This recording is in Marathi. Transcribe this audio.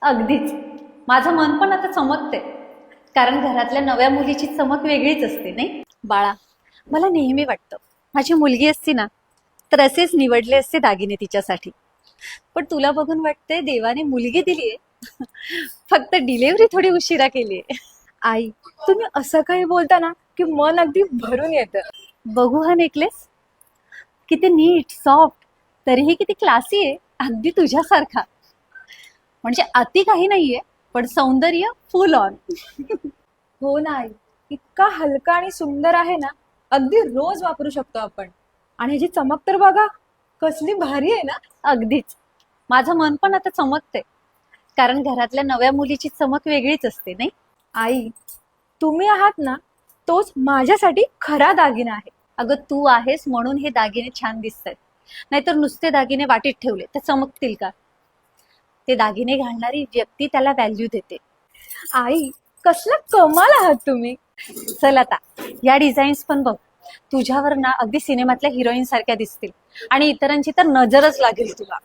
अगदीच. माझं मन पण आता चमकते, कारण घरातल्या नव्या मुलीची चमक वेगळीच असते नाही. बाळा, मला नेहमी वाटतं माझी मुलगी असती ना तर असेच निवडले असते दागिने तिच्यासाठी. पण तुला बघून वाटतंय देवाने मुलगी दिलीये, फक्त डिलेव्हरी थोडी उशिरा केलीये. आई, तुम्ही असं काही बोलता ना की मन अगदी भरून येतं. बघू हा नेकलेस, किती नीट सॉफ्ट, तरीही किती क्लासी आहे, अगदी तुझ्यासारखा. म्हणजे अति काही नाहीये, पण सौंदर्य फुल ऑन. हो ना आई, इतका हलका आणि सुंदर आहे ना, अगदी रोज वापरू शकतो आपण. आणि ह्याची चमक तर बघा, कसली भारी आहे ना. अगदीच. माझं मन पण आता चमकते, कारण घरातल्या नव्या मुलीची चमक वेगळीच असते नाही. आई, तुम्ही आहात ना, तोच माझ्यासाठी खरा दागिना आहे. अगं तू आहेस म्हणून हे दागिने छान दिसत आहेत, नाहीतर नुसते दागिने वाटीत ठेवले तर चमकतील का? ते दागिने घालणारी व्यक्ती त्याला व्हॅल्यू देते. आई, कसला कमाल आहात तुम्ही. चल आता, या डिझाईन्स पण बघ. तुझ्यावर ना अगदी सिनेमातल्या हिरोईन सारख्या दिसतील, आणि इतरांची तर नजरच लागेल तुला.